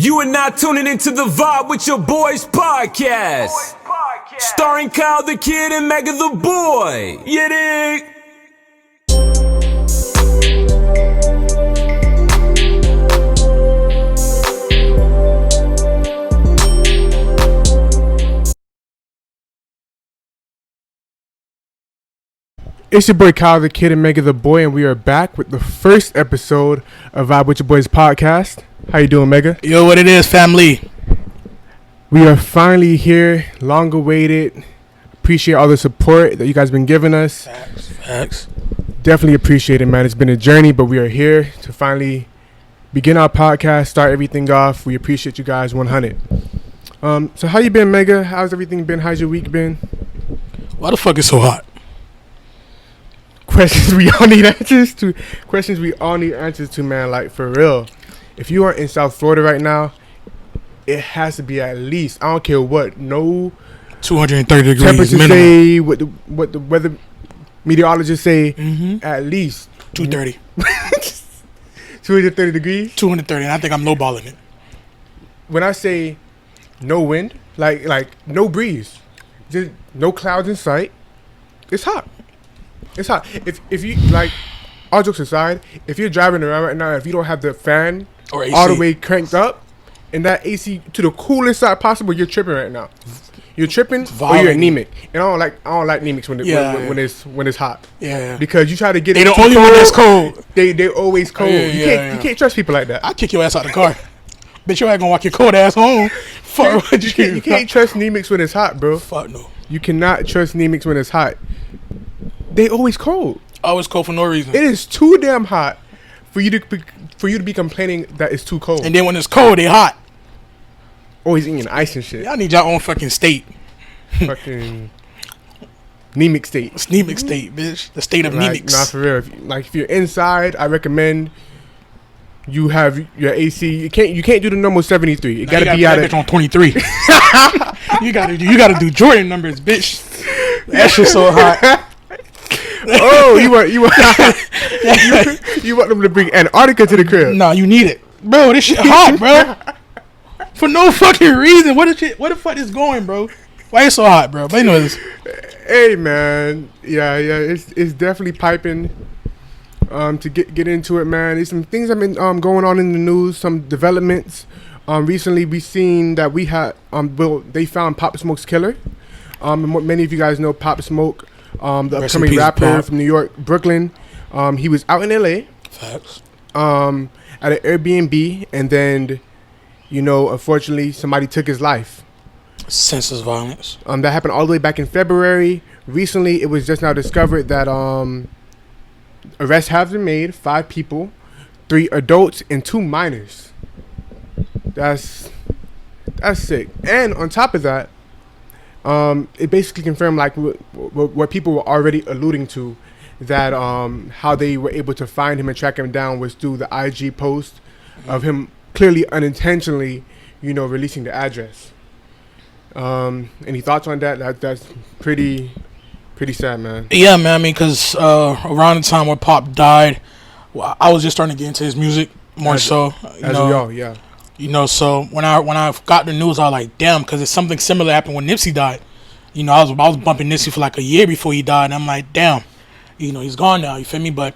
You are now tuning into The Vibe with your boys podcast. Starring Kyle the Kid and Mega the Boy. You dig? It's your boy Kyle the Kid and Mega the Boy, and we are back with the first episode of Vibe with Your Boys podcast. How you doing, Mega? Yo, what it is, family? We are finally here, long awaited. Appreciate all the support that you guys been giving us. Facts. Definitely appreciate it, man. It's been a journey, but we are here to finally begin our podcast, start everything off. We appreciate you guys 100. So how you been, Mega? How's everything been? How's your week been? Why the fuck is so hot? Questions we all need answers to. Questions we all need answers to, man. Like, for real. If you are in South Florida right now, it has to be at least, I don't care what, no 230 degrees temperature minimum. say, what the weather meteorologists say, at least 230. 230 degrees. 230, and I think I'm lowballing it. When I say no wind, like no breeze, just no clouds in sight, it's hot. It's hot. If you, like, all jokes aside, if you're driving around right now, if you don't have the fan Or AC. all the way cranked up and that AC to the coolest side possible, you're tripping right now. You're tripping or you're anemic. And I don't like anemics when it's hot. Yeah. Because you try to get They it the too only one that's cold. They always cold. You can't trust people like that. I kick your ass out the car. Bitch, you ain't gonna walk your cold ass home. Fuck what You can't trust anemics when it's hot, bro. Fuck no. You cannot trust anemics when it's hot. They always cold. Always cold for no reason. It is too damn hot for you to be complaining that it's too cold. And then when it's cold, they hot. Always eating ice and shit. Y'all need your own fucking state. Fucking anemic state. It's anemic state, bitch. The state of anemics. Nah, for real. If you're inside, I recommend you have your AC. You can't do the normal 73. It gotta be out of on 23. you gotta do Jordan numbers, bitch. That shit's so hot. Oh, you want them to bring Antarctica to the crib? Nah, you need it, bro. This shit hot, bro. For no fucking reason. Where the fuck is going, bro? Why it's so hot, bro? But anyways, hey man, yeah, it's definitely piping. To get into it, man. There's some things that have been going on in the news. Some developments. Recently we seen that we had they found Pop Smoke's killer. Many of you guys know Pop Smoke. The upcoming rapper from New York, Brooklyn. He was out in LA. Facts. At an Airbnb, and then, unfortunately, somebody took his life. Senseless violence. That happened all the way back in February. Recently, it was just now discovered that arrests have been made. 5 people, 3 adults, and 2 minors. That's sick. And on top of that, it basically confirmed like what people were already alluding to, that how they were able to find him and track him down was through the IG post of him clearly unintentionally, releasing the address. Any thoughts on that? That's pretty sad, man. Yeah, man. I mean, because around the time when Pop died, I was just starting to get into his music more so. So when I got the news, I was like, damn, because it's something similar happened when Nipsey died. I was bumping Nipsey for like a year before he died, and I'm like, damn, he's gone now. You feel me? But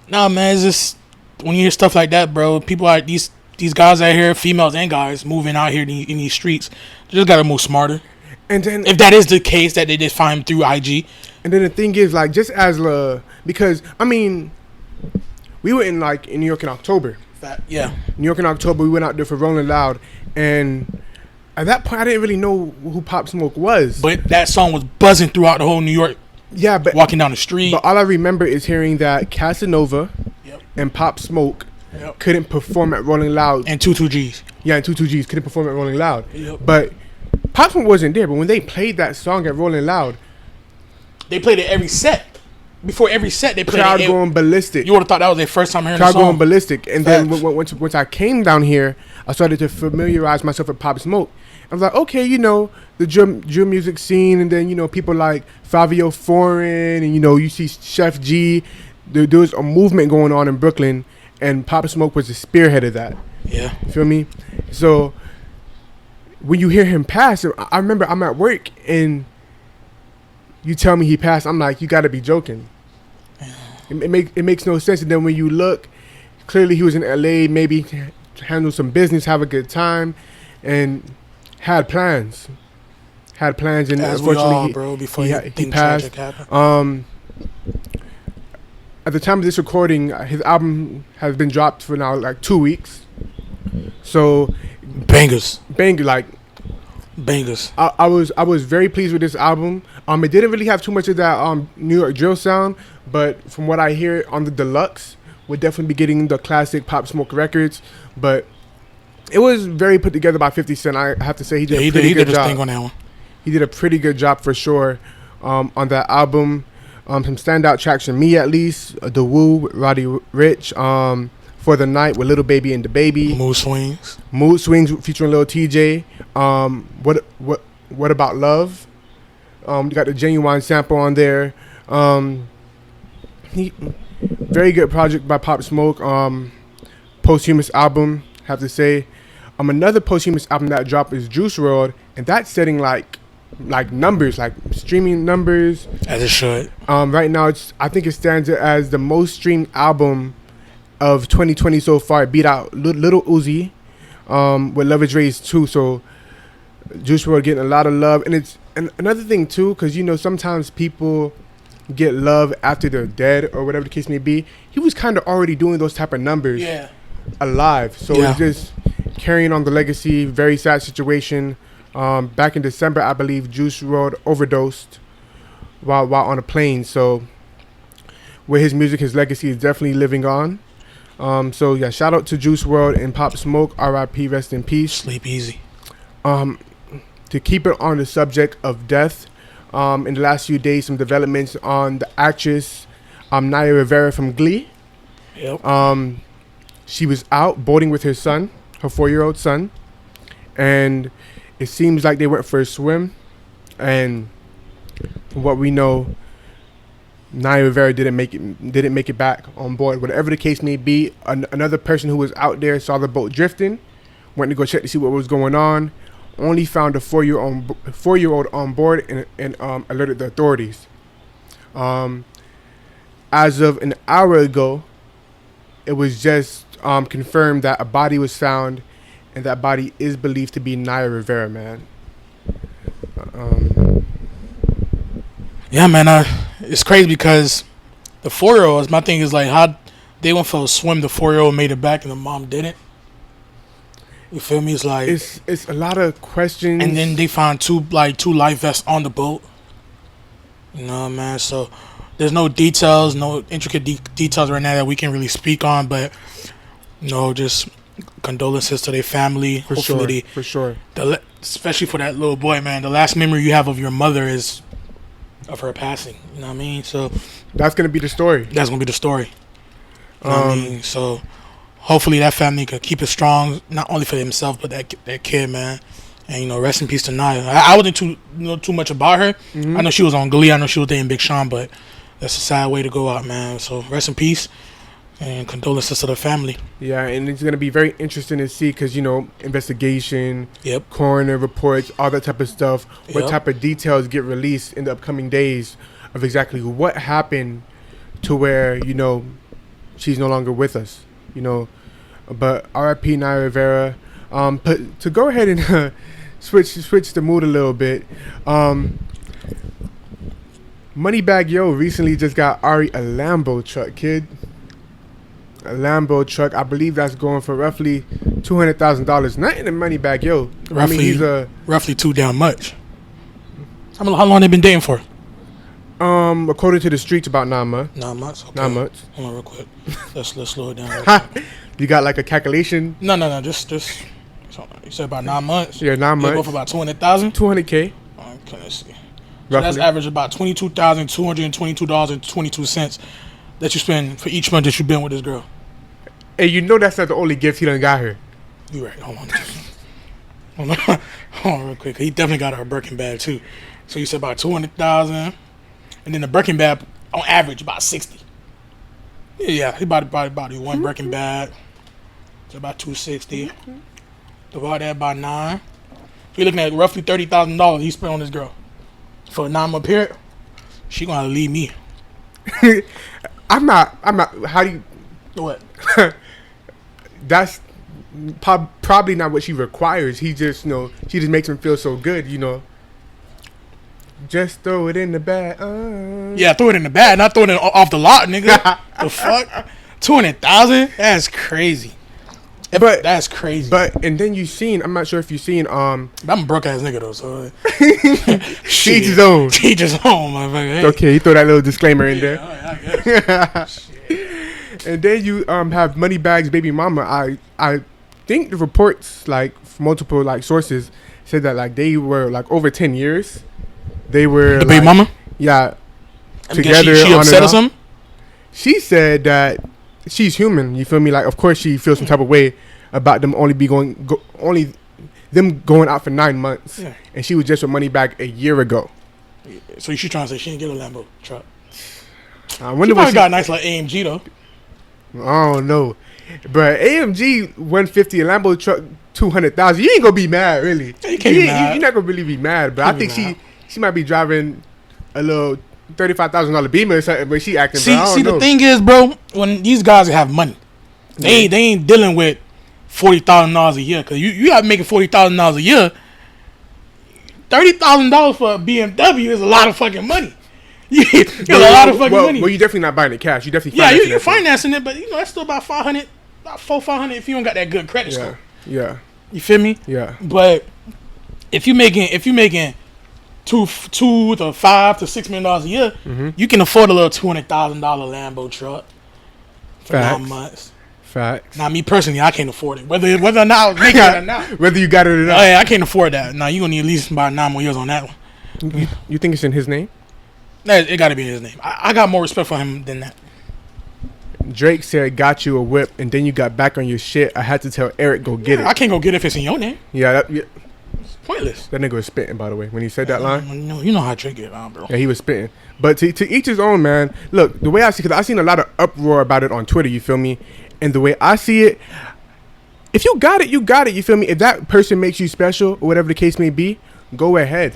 nah, man, it's just when you hear stuff like that, bro. People are these guys out here, females and guys, moving out here in these streets. They just gotta move smarter. And then, if that is the case, that they just find him through IG. And then the thing is, like, just as because I mean, we were in New York in October. Yeah. New York in October, we went out there for Rolling Loud, and at that point, I didn't really know who Pop Smoke was. But that song was buzzing throughout the whole New York. Yeah, but walking down the street. But all I remember is hearing that Casanova and Pop Smoke couldn't perform at Rolling Loud. And 22Gs. Yeah, and 22Gs couldn't perform at Rolling Loud. Yep. But Pop Smoke wasn't there. But when they played that song at Rolling Loud, they played it every set. Before every set, they played crowd going ballistic. You would have thought that was their first time hearing the song. Crowd going ballistic. And then once I came down here, I started to familiarize myself with Pop Smoke. I was like, okay, the drill music scene, and then, people like Fabio Foreign, and, you see Chef G. There was a movement going on in Brooklyn, and Pop Smoke was the spearhead of that. Yeah. You feel me? So when you hear him pass, I remember I'm at work and you tell me he passed. I'm like, you got to be joking. It makes no sense. And then when you look, clearly he was in LA, maybe handle some business, have a good time, and had plans. And As unfortunately, we all, bro, before he passed. At the time of this recording, his album has been dropped for now like 2 weeks. So bangers. I was very pleased with this album. It didn't really have too much of that New York drill sound, but from what I hear on the deluxe, we'll definitely be getting the classic Pop Smoke records. But it was very put together by 50 Cent. I have to say he did a pretty good job. Thing on that one. He did a pretty good job for sure on that album. Some standout tracks for me at least. The Woo with Roddy Ricch. For the Night with Little Baby and the Baby. Mood Swings featuring Lil TJ. What About Love? You got the Genuine sample on there. Very good project by Pop Smoke. Posthumous album, have to say. Another posthumous album that dropped is Juice WRLD, and that's setting like numbers, like streaming numbers. As it should. Right now, I think it stands as the most streamed album of 2020 so far. It beat out Little Uzi with Love Is Raised 2. So Juice WRLD getting a lot of love. And another thing too, because sometimes people get love after they're dead or whatever the case may be. He was kind of already doing those type of numbers alive. So it's just carrying on the legacy. Very sad situation. Back in December, I believe Juice WRLD overdosed while on a plane. So with his music, his legacy is definitely living on. So yeah, shout out to Juice WRLD and Pop Smoke. R.I.P. Rest in peace. Sleep easy. To keep it on the subject of death, in the last few days, some developments on the actress Naya Rivera from Glee. Yep. She was out boating with her son, her 4-year-old son, and it seems like they went for a swim. And from what we know, Naya Rivera didn't make it back on board. Whatever the case may be, another person who was out there saw the boat drifting, went to go check to see what was going on. Only found a 4-year-old on board and alerted the authorities. As of an hour ago, it was just confirmed that a body was found, and that body is believed to be Naya Rivera, man. Yeah, man. It's crazy because the 4-year-olds, my thing is like how they went for a swim, the 4-year-old made it back and the mom didn't. You feel me? It's like it's a lot of questions. And then they found two life vests on the boat. You know, man. So there's no details, no intricate details right now that we can really speak on, but just condolences to their family. For sure. Especially for that little boy, man. The last memory you have of your mother is of her passing. You know what I mean? So that's gonna be the story. You know what I mean? So hopefully that family could keep it strong, not only for themselves but that kid, man. And rest in peace to Naya. I wasn't too much about her. Mm-hmm. I know she was on Glee. I know she was dating Big Sean, but that's a sad way to go out, man. So rest in peace and condolences to the family. Yeah, and it's gonna be very interesting to see because investigation, coroner reports, all that type of stuff. What type of details get released in the upcoming days of exactly what happened to where she's no longer with us. But R.I.P. Naya Rivera. But to go ahead and switch the mood a little bit. Moneybagg Yo recently just got Ari a Lambo truck, kid. A Lambo truck. I believe that's going for roughly $200,000. Nothing in Moneybagg Yo. Roughly too damn much. How long they been dating for? According to the streets, about 9 months. 9 months. Okay. 9 months. Hold on, real quick. Let's slow it down. Real quick. You got like a calculation? No. Just. So you said about 9 months. Yeah, 9 months. They go for about 200,000. 200K. Okay, let's see. So Roughly. that's average about $22,222.22 that you spend for each month that you've been with this girl. Hey, that's not the only gift he done got her. You right. Hold on, real quick. He definitely got her a Birkin bag too. So you said about 200,000, and then the Birkin bag on average about 60. Yeah, he bought one Birkin bag. So about 260. Divide that by 9. So you're looking at roughly $30,000 he spent on this girl for a 9-month period. She gonna leave me. I'm not. How do you? What? That's probably not what she requires. He just, she just makes him feel so good, Just throw it in the bag. Yeah, throw it in the bag, not throw it off the lot, nigga. The fuck? 200,000? That's crazy. But that's crazy. And then I'm not sure if you've seen I'm a broke ass nigga though, so Teach his own. Teach his own, motherfucker. Hey. Okay, you throw that little disclaimer in there. I guess. And then you have Moneybagg's baby mama. I think the reports, like from multiple sources, said that they were over 10 years. They were the baby mama. Yeah, together. She upset or something. She said that she's human. You feel me? Of course, she feels some type of way about them only going out for 9 months, and she was just with Moneybagg a year ago. So she's trying to say she didn't get a Lambo truck. I wonder she probably got a nice AMG though. I don't know, but AMG 150, a Lambo truck 200,000. You ain't gonna be mad, really. You can't be mad. You're not gonna really be mad, but I think she might be driving a little $35,000 Beamer or something, but she acting. See, the thing is, bro, when these guys have money, they ain't dealing with $40,000 a year, because you got making $40,000 a year. $30,000 for a BMW is a lot of fucking money. It's a lot of fucking money. Well, you're definitely not buying it cash. You definitely you're financing it, but that's still about $500, about $400 if you don't got that good credit score. Yeah. You feel me? Yeah. But if you making $2 to $5 to $6 million a year, you can afford a little $200,000 Lambo truck for 9 months. Facts. Now, me personally, I can't afford it. Whether or not I was making it or not. Whether you got it or not. Oh, yeah, I can't afford that. Now, you're going to need at least about 9 more years on that one. You think it's in his name? It got to be in his name. I got more respect for him than that. Drake said, got you a whip, and then you got back on your shit. I had to tell Eric, go get it. I can't go get it if it's in your name. Yeah, it's pointless. That nigga was spitting, by the way, when he said that line. You know how Drake get on, bro. Yeah, he was spitting. But to each his own, man. Look, the way I see, because I seen a lot of uproar about it on Twitter, you feel me? And the way I see it, if you got it, you got it, you feel me? If that person makes you special, or whatever the case may be, go ahead.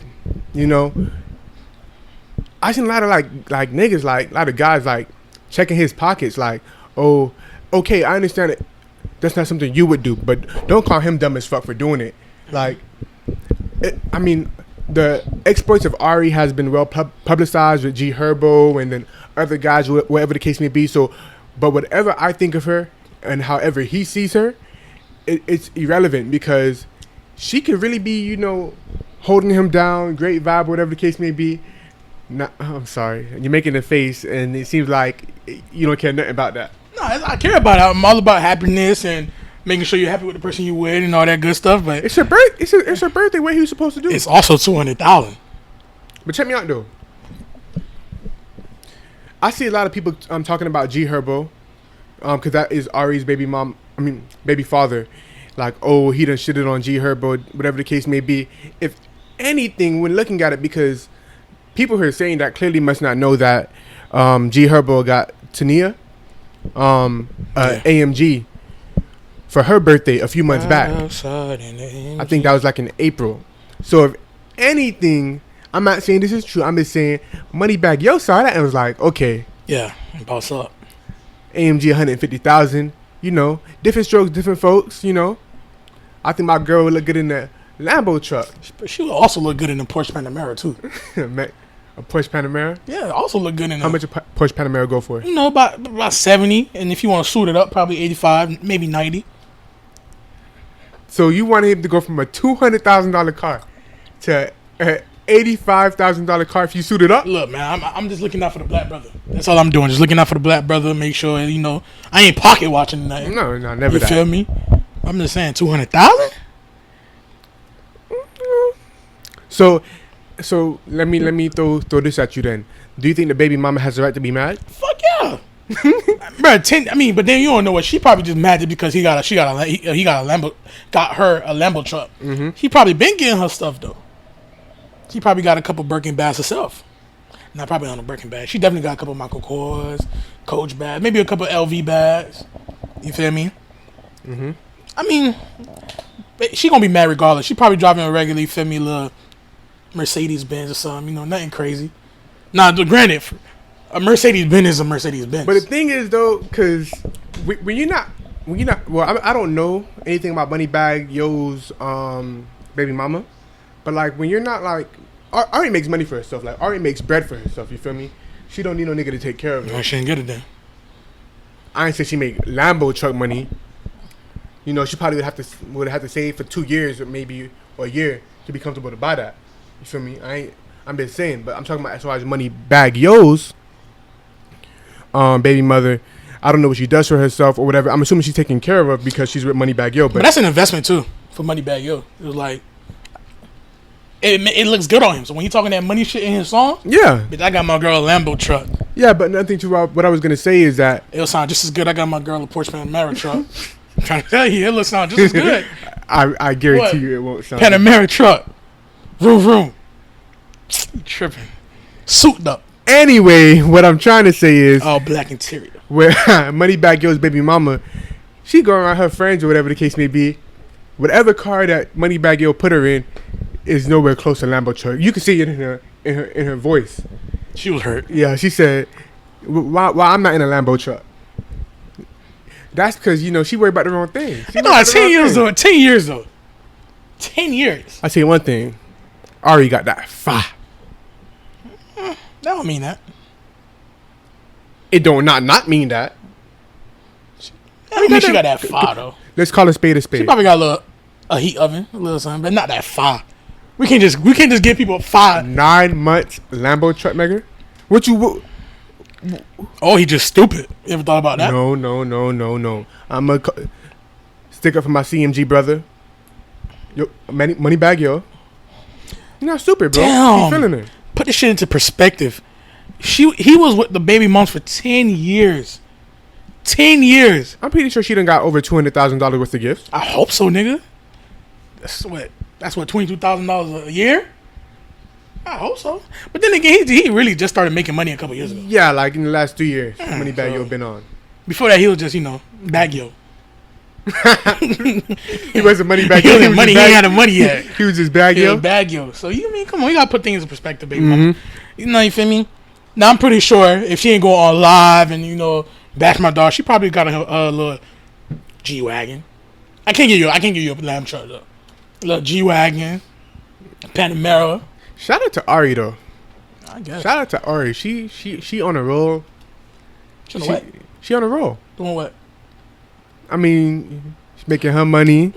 I seen a lot of niggas, a lot of guys checking his pockets, oh, okay, I understand it. That's not something you would do, but don't call him dumb as fuck for doing it. The exploits of Ari has been well publicized with G Herbo and then other guys, whatever the case may be. So, but whatever I think of her and however he sees her, it's irrelevant, because she could really be, holding him down, great vibe, whatever the case may be. I'm sorry, you're making a face, and it seems like you don't care nothing about that. No, I care about it. I'm all about happiness and making sure you're happy with the person you with and all that good stuff. But it's her birthday. What he was supposed to do? It's also $200,000. But check me out though. I see a lot of people talking about G Herbo, because that is Ari's baby father. Oh, he done shitted on G Herbo, whatever the case may be. If anything, when looking at it, because people who are saying that clearly must not know that G Herbo got Tania AMG for her birthday a few months back. I think that was in April. So if anything, I'm not saying this is true. I'm just saying Moneybagg, yo, saw that and was like, okay. Yeah, boss up. AMG 150,000. Different strokes, different folks. I think my girl would look good in the Lambo truck. But she would also look good in the Porsche Panamera too. A Porsche Panamera? Yeah, also look good in. How much a Porsche Panamera go for? About 70, and if you want to suit it up, probably 85, maybe 90. So you wanted him to go from a $200,000 car to an $85,000 car if you suit it up? Look, man, I'm just looking out for the black brother. That's all I'm doing. Just looking out for the black brother. Make sure I ain't pocket watching nothing. No, never. You feel me? I'm just saying 200,000. So let me throw this at you then. Do you think the baby mama has the right to be mad? Fuck yeah. Bro, but then you don't know what she probably just mad because he got her a Lambo truck. Mm-hmm. He probably been getting her stuff though. She probably got a couple Birkin bags herself. Not probably on a Birkin bag. She definitely got a couple Michael Kors, Coach bags, maybe a couple LV bags. You feel me? Mm-hmm. She gonna be mad regardless. She probably driving a regular, you feel me, little Mercedes Benz or something. You know, nothing crazy. Nah, granted, a Mercedes Benz is a Mercedes Benz. But the thing is though, because when you're not, well, I don't know anything about Moneybagg Yo's baby mama, but like when you're not like, Ari makes money for herself. Like Ari makes bread for herself. You feel me? She don't need no nigga to take care of her. No, she didn't get it then. I ain't say she make Lambo truck money. You know, she probably would have to save for 2 years or maybe or a year to be comfortable to buy that. You feel me? I'm just saying, but I'm talking about as far as Moneybagg Yo's baby mother. I don't know what she does for herself or whatever. I'm assuming she's taking care of her because she's with Moneybagg Yo. But that's an investment too for Moneybagg Yo. It was like it looks good on him. So when you talking that money shit in his song, yeah, bitch, I got my girl a Lambo truck. Yeah, but nothing to what I was gonna say is that it'll sound just as good. I got my girl a Porsche Panamera truck. I'm trying to tell you, it'll sound just as good. I guarantee you it won't sound Panamera truck. Vroom vroom. You tripping. Souped up. Anyway, what I'm trying to say is all black interior. Where Moneybagg Yo's baby mama, she going around her friends or whatever the case may be. Whatever car that Moneybagg Yo put her in is nowhere close to Lambo truck. You can see it in her voice. She was hurt. Yeah, she said, "Why I'm not in a Lambo truck?" That's because she worried about the wrong thing. 10 years though. 10 years though. 10 years. I say one thing. Ari got that fire. That don't mean that. It don't not mean that. I mean she got that fire though. Let's call a spade a spade. She probably got a heat oven, a little something, but not that fire. We can't just give people fire. 9 months Lambo truck maker. Oh, he just stupid. You ever thought about that? No. I'm a stick up for my CMG brother. Yo, Moneybagg Yo. You're not stupid, bro. Damn. He's feeling it. Put this shit into perspective. He was with the baby moms for 10 years. 10 years. I'm pretty sure she done got over $200,000 worth of gifts. I hope so, nigga. That's what $22,000 a year. I hope so. But then again, he really just started making money a couple years ago. Yeah, like in the last 2 years, Moneybagg Yo been on. Before that, he was just Bag Yo. He wasn't Moneybagg Yo. He ain't had the money yet. He was just Bag Yo. Bag Yo. So come on, you gotta put things in perspective, baby. Mama. You feel me? Now I'm pretty sure if she ain't go on live and bash my dog, she probably got a little G-Wagon. I can't give you a lamb truck though. A little G-Wagon, Panamera. Shout out to Ari though. I guess. Shout out to Ari. She on a roll. She on a roll. Doing what? I mean, she's making her money.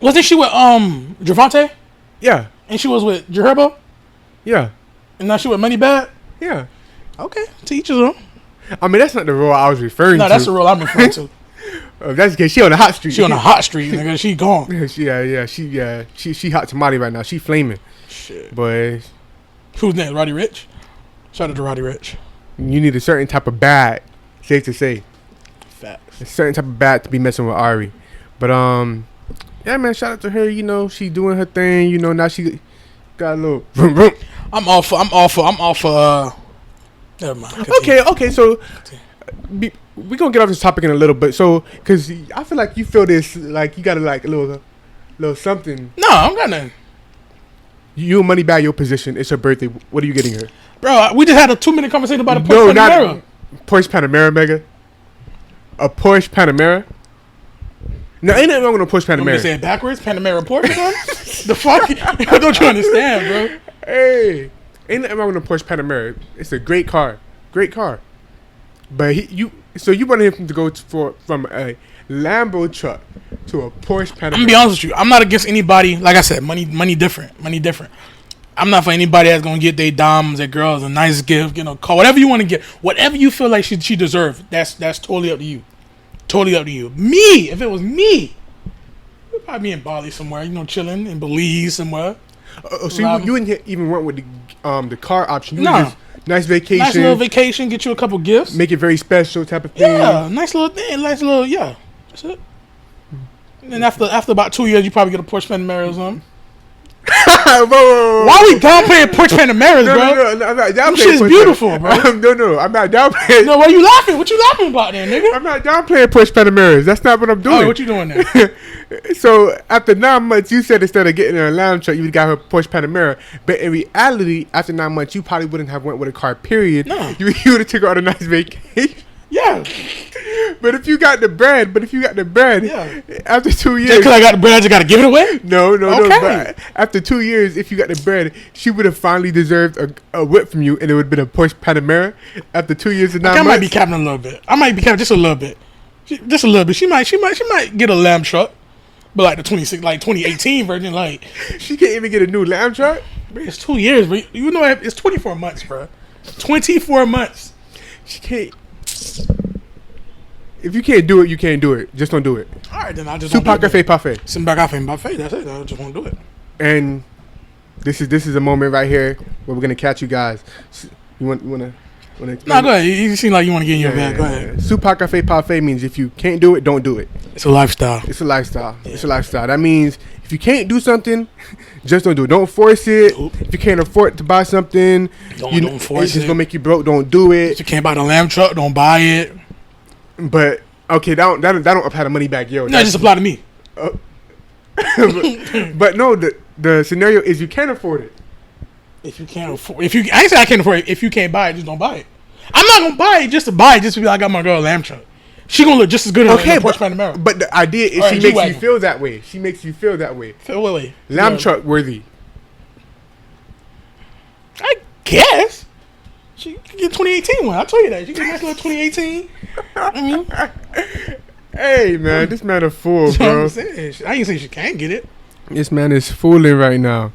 Wasn't she with Javante? Yeah. And she was with Jaherbo? Yeah. And now she with Moneybagg? Yeah. Okay. To each his own. I mean, that's not the role I was referring to. No, that's the role I'm referring to. That's the case. She on the hot street. She on the hot street, nigga. She gone. She hot tamale right now. She flaming. Shit. Boy. Who's next? Roddy Ricch? Shout out to Roddy Ricch. You need a certain type of bag. Safe to say. Facts. A certain type of bag to be messing with Ari. But yeah, man. Shout out to her. She doing her thing. Now she got a little. Vroom, vroom. I'm all for. Never mind. Continue. Okay. So we gonna get off this topic in a little bit. So, cause I feel like you feel this, like you got a little something. No, I don't got nothing. You Moneybagg Yo position. It's her birthday. What are you getting her? Bro, we just had a 2-minute conversation about a Porsche Panamera. Not Porsche Panamera, mega. A Porsche Panamera. No, ain't nothing wrong with a Porsche Panamera. You say it backwards? Panamera Porsche, son? The fuck? Don't you understand, bro? Hey, ain't nothing wrong with a Porsche Panamera. It's a great car. Great car. But you wanted him to go from a Lambo truck to a Porsche Panamera. I'm gonna be honest with you. I'm not against anybody. Like I said, money different. I'm not for anybody that's gonna get their dames, their girls a nice gift, car, whatever you want to get, whatever you feel like she deserves. That's totally up to you. Totally up to you. Me, if it was me, we'd probably be in Bali somewhere, chilling in Belize somewhere. So you wouldn't even went with the car option. No. Nice vacation. Nice little vacation. Get you a couple gifts. Make it very special type of thing. Yeah, nice little thing. Nice little, yeah. That's it. And then after about 2 years, you probably get a Porsche Panamera or something. Why we downplaying Porch Panameras, bro? No, I'm not downplaying. Them shit's beautiful, bro. No, I'm not downplaying. No, why you laughing? What you laughing about, then, nigga? I'm not downplaying Porch Panameras. That's not what I'm doing. Oh, what you doing there? So after 9 months, you said instead of getting in a lamb truck, you got her Porsche Panamera. But in reality, after 9 months, you probably wouldn't have went with a car. Period. No. You would have took her on a nice vacation. Yeah. But if you got the bread, Yeah. after 2 years, Just because I got the bread, I just got to give it away? no. Okay. But after 2 years, if you got the bread, she would have finally deserved a whip from you, and it would have been a Porsche Panamera. After 2 years and 9 months, I might be capping a little bit. I might be capping just a little bit. Just a little bit. She might get a lamb truck, but like the 2018 version, like she can't even get a new lamb truck. bro, it's 2 years, bro. You know it's 24 months, bro. 24 months. She can't. If you can't do it, you can't do it. Just don't do it. All right, then I just Super won't do it. cafe parfait. Sit back off and buffet. That's it. I just won't do it. And this is a moment right here where we're gonna catch you guys. You wanna? No, go ahead. You seem like you want to get in your bag. Go ahead. Super cafe parfait means if you can't do it, don't do it. It's a lifestyle. It's a lifestyle. Yeah. It's a lifestyle. That means if you can't do something, just don't do it. Don't force it. Nope. If you can't afford to buy something, don't force it. It's gonna make you broke. Don't do it. If you can't buy the lamb truck, don't buy it. But okay, that don't apply to Moneybagg, yo. No, just apply to me. But no, the scenario is you can't afford it. If you can't afford, I ain't say I can't afford it. If you can't buy it, just don't buy it. I'm not gonna buy it just to buy it, just to be like I got my girl a lamb truck. She gonna look just as good as a Porsche Panamera. But the idea is she makes you feel that way. She makes you feel that way. Feel what way? Lamb truck worthy. I guess. She can get 2018 one. I told you that. She can get nice little 2018. Hey man, this man a fool, bro. I ain't saying she can't get it. This man is fooling right now.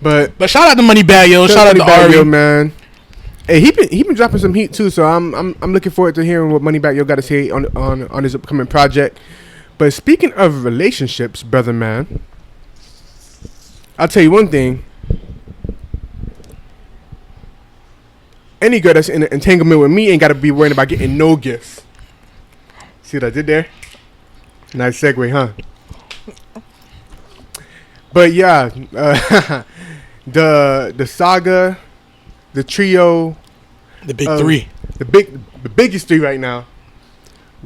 But shout out to Moneybagg, yo. Shout out to Ari, yo, man. Hey, he been dropping some heat too, so I'm looking forward to hearing what Moneybagg yo got to say on his upcoming project. But speaking of relationships, brother man, I'll tell you one thing. Any girl that's in an entanglement with me ain't got to be worrying about getting no gifts. See what I did there? Nice segue, huh? But yeah, the saga, the trio, the big three, the biggest three right now.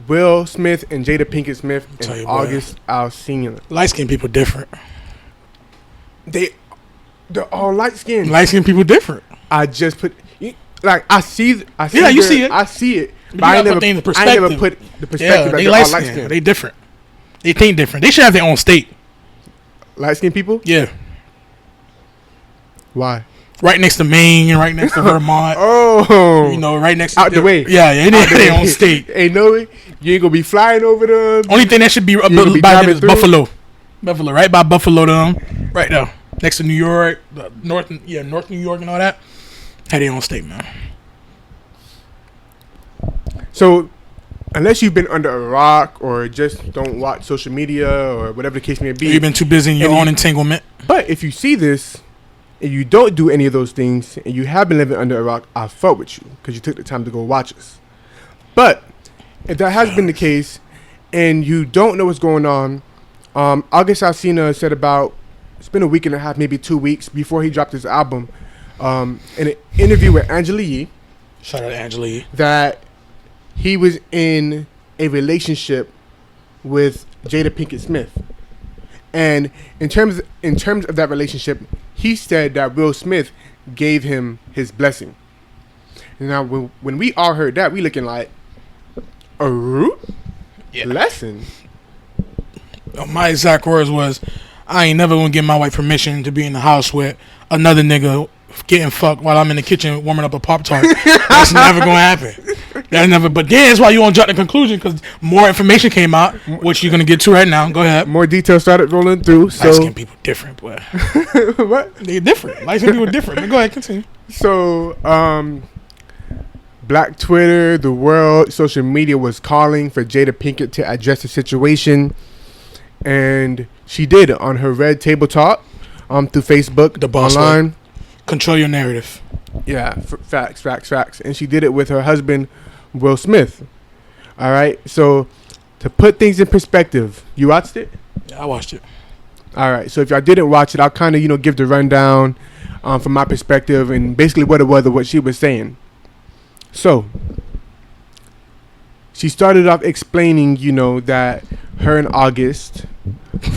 Will Smith and Jada Pinkett Smith and August Alsina. Light skinned people different. They're all light skinned. Light skinned people different. I just put I see. Yeah, you see it. I see it. But I never put the perspective. They light skinned. They different. They think different. They should have their own state. Light skinned people? Yeah. Why? Right next to Maine and right next to Vermont. Oh. You know, right next to out the way. Yeah, they have their own state. Ain't no way. You ain't gonna be flying over them. Only thing that should be by them is Buffalo. Buffalo, right by Buffalo, them. Right there. Next to New York, North New York and all that. Had their own state, man. So, unless you've been under a rock or just don't watch social media or whatever the case may be. Or you've been too busy in your own entanglement. But if you see this and you don't do any of those things and you have been living under a rock, I fuck with you because you took the time to go watch us. But if that has been the case and you don't know what's going on, August Alsina said it's been a week and a half, maybe 2 weeks before he dropped his album, in an interview with Angela Yee. Shout out to Angela Yee. That he was in a relationship with Jada Pinkett Smith. And in terms of that relationship, he said that Will Smith gave him his blessing. Now, when we all heard that, we looking like a blessing. My exact words was, I ain't never gonna give my wife permission to be in the house with another nigga getting fucked while I'm in the kitchen warming up a Pop-Tart. That's never gonna happen. That's never. But then that's why you won't jump to the conclusion, because more information came out, which you're gonna get to right now. Go ahead. More details started rolling through. So light-skinned people different, boy. What? They're different. Light-skinned people different. But go ahead, continue. So, Black Twitter, the world, social media was calling for Jada Pinkett to address the situation, and she did on her Red Table Talk, through Facebook, the boss online. Way. Control your narrative. Yeah, facts. And she did it with her husband, Will Smith. All right. So, to put things in perspective, you watched it? Yeah, I watched it. All right. So if y'all didn't watch it, I'll kind of give the rundown from my perspective and basically what it was or what she was saying. So she started off explaining, that her in August,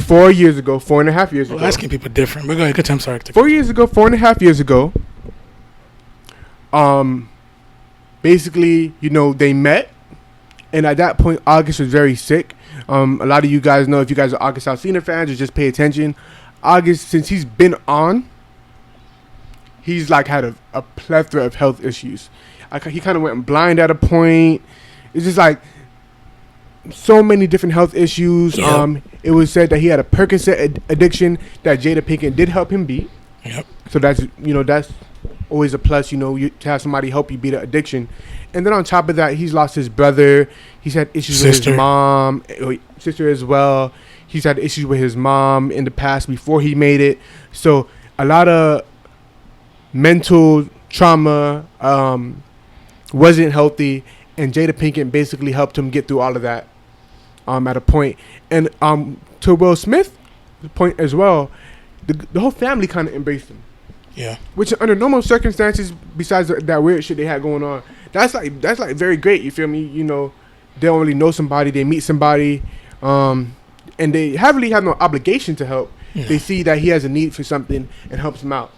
4 years ago, 4.5 years ago. Asking people different. But go ahead. I'm sorry. 4 years ago, 4.5 years ago. Basically, they met, and at that point, August was very sick. A lot of you guys know, if you guys are August Alsina fans, or just pay attention. August, since he's been on, he's like had a plethora of health issues. He kind of went blind at a point. It's just like so many different health issues. Yep. It was said that he had a Percocet addiction that Jada Pinkett did help him beat. Yep. So that's always a plus, to have somebody help you beat an addiction. And then on top of that, he's lost his brother. He's had issues with his mom, sister as well. He's had issues with his mom in the past before he made it. So a lot of mental trauma, wasn't healthy, and Jada Pinkett basically helped him get through all of that at a point. And to Will Smith's point as well, the whole family kind of embraced him. Yeah. Which under normal circumstances, besides that weird shit they had going on, that's like very great. You feel me? They don't really know somebody, they meet somebody, and they really have no obligation to help. Yeah. They see that he has a need for something and helps him out.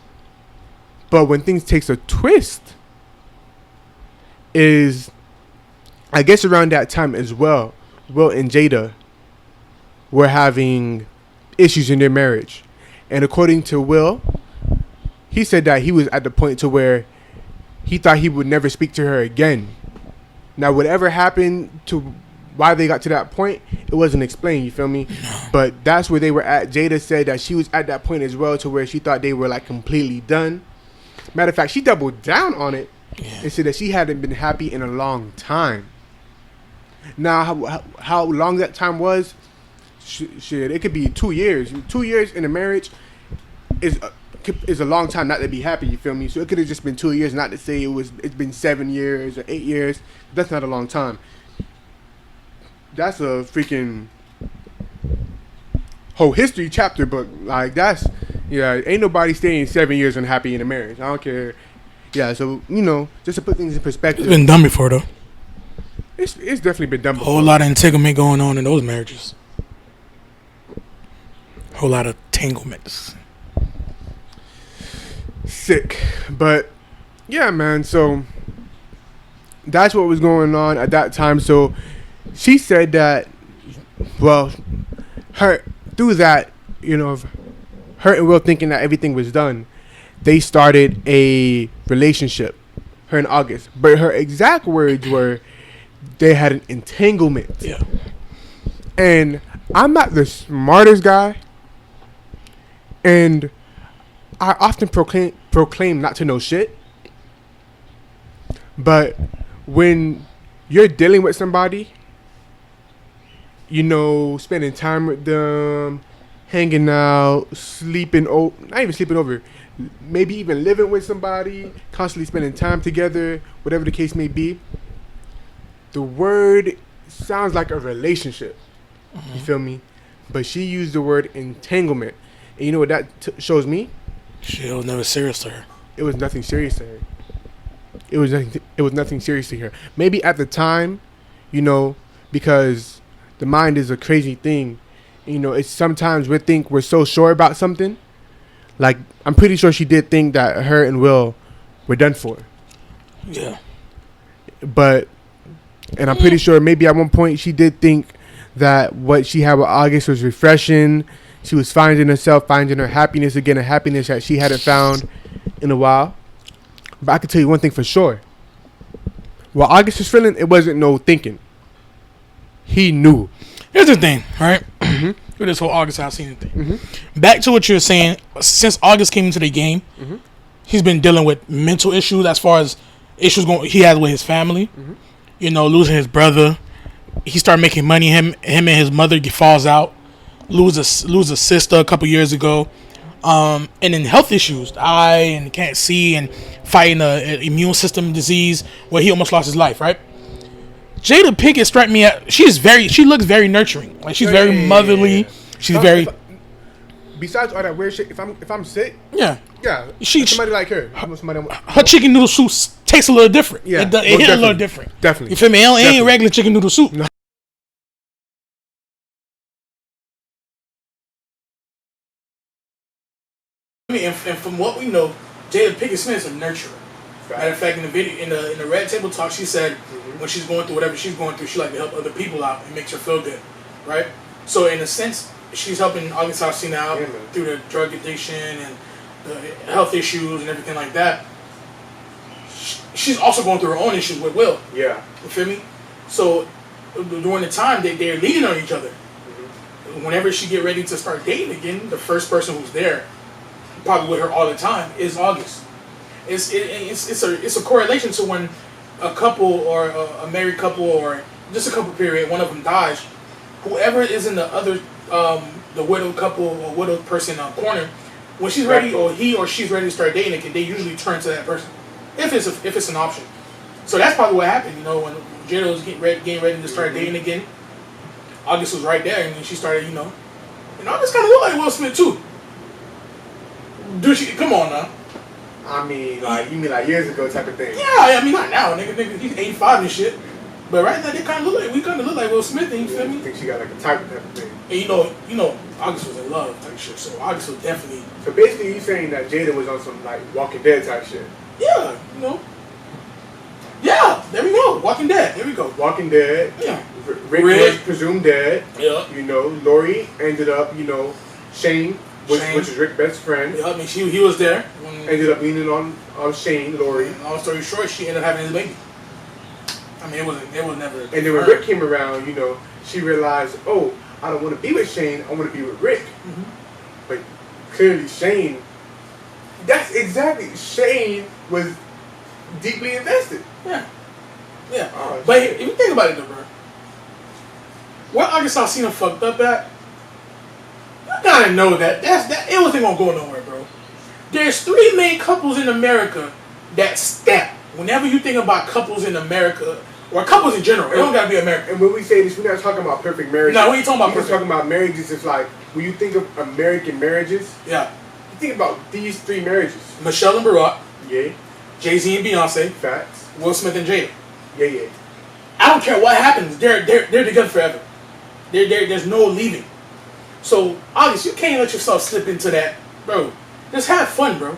But when things takes a twist, is I guess around that time as well, Will and Jada were having issues in their marriage. And according to Will, he said that he was at the point to where he thought he would never speak to her again. Now, whatever happened to why they got to that point, it wasn't explained, you feel me? But that's where they were at. Jada said that she was at that point as well, to where she thought they were like completely done. Matter of fact, she doubled down on it. Yeah. And said that she hadn't been happy in a long time. Now, how long that time was, shit, it could be 2 years. 2 years in a marriage is a long time not to be happy, you feel me? So it could have just been 2 years, not to say it's been 7 years or 8 years. That's not a long time. That's a freaking whole history chapter book. Like, ain't nobody staying 7 years unhappy in a marriage. I don't care. Yeah, so, just to put things in perspective. It's been done before, though. It's definitely been done before. Whole lot of entanglement going on in those marriages. Whole lot of tanglements. Sick. But, yeah, man, so that's what was going on at that time. So she said that, well, through that, of her and Will thinking that everything was done, they started a relationship, her in August. But her exact words were, they had an entanglement. Yeah. And I'm not the smartest guy, and I often proclaim not to know shit. But when you're dealing with somebody, spending time with them, hanging out, not even sleeping over, maybe even living with somebody, constantly spending time together, whatever the case may be, the word sounds like a relationship. Mm-hmm. You feel me? But she used the word entanglement. And you know what that shows me? Shit, it was never serious to her. It was nothing serious to her. It was nothing serious to her. Maybe at the time, because the mind is a crazy thing. It's sometimes we think we're so sure about something. Like, I'm pretty sure she did think that her and Will were done for. Yeah. And I'm pretty sure maybe at one point she did think that what she had with August was refreshing. She was finding her happiness again, a happiness that she hadn't found in a while. But I can tell you one thing for sure. What August was feeling, it wasn't no thinking. He knew. Here's the thing, right? With this whole August Alsina thing. Mm-hmm. Back to what you were saying. Since August came into the game, he's been dealing with mental issues as far as issues he has with his family. Losing his brother. He started making money. Him and his mother falls out. Lose a sister a couple years ago. And then health issues, eye and can't see, and fighting an immune system disease where he almost lost his life, right? Jada Pinkett struck me at, she looks very nurturing. Like, she's very motherly. She's very... besides all that weird shit, if I'm sick, Yeah. somebody like her. Her chicken noodle soup tastes a little different. Yeah, It hit a little different. Definitely. You feel me? It ain't regular chicken noodle soup. No. And from what we know, Jada Pinkett Smith is a nurturer. Matter of fact, in the video, in the Red Table Talk, she said when she's going through whatever she's going through, she like to help other people out. It makes her feel good, right? So in a sense, she's helping August Alsina out through the drug addiction and the health issues and everything like that. She's also going through her own issues with Will. Yeah. You feel me? So during the time they're leaning on each other. Whenever she get ready to start dating again, the first person who's there, probably with her all the time, is August. It's a correlation to when a couple or a married couple or just a couple period, one of them dies, whoever is in the other the widowed couple or widowed person corner, when she's ready or he or she's ready to start dating again, they usually turn to that person if it's an option. So that's probably what happened. You know, when Jada was getting ready to start dating again, August was right there, and then she started. And August kind of looked like Will Smith too. Dude, come on now. I mean, like, you mean like years ago type of thing? Yeah, I mean not now, nigga. He's 85 and shit. But right now, we kind of look like Will Smith. And you feel me? I think she got like a type of thing. And you know, August was in love type shit. So August was definitely. So basically, you saying that Jada was on some like Walking Dead type shit? Yeah, Yeah, there we go. Walking Dead. There we go. Walking Dead. Yeah. Rick was presumed dead. Yeah. Lori ended up, Shane, which is Rick's best friend. Yeah, I mean, he was there. Ended up leaning on Shane, Lori. And long story short, she ended up having his baby. I mean, it was never. And then when Rick came around, she realized, oh, I don't want to be with Shane. I want to be with Rick. But clearly, Shane. That's exactly. Shane was deeply invested. Yeah. Yeah. Oh, but if you think about it, though, bro, where August Alsina fucked up at, you gotta know that it wasn't gonna go nowhere, bro. There's 3 main couples in America that stamp. Whenever you think about couples in America, or couples in general, it don't gotta be America. And when we say this, we're not talking about perfect marriages. No, we ain't talking about perfect. We're talking about marriages. It's like, when you think of American marriages, yeah, you think about these 3 marriages. Michelle and Barack. Yeah. Jay-Z and Beyonce. Facts. Will Smith and Jada. Yeah. I don't care what happens. They're together forever. There's no leaving. So, August, you can't let yourself slip into that, bro. Just have fun, bro.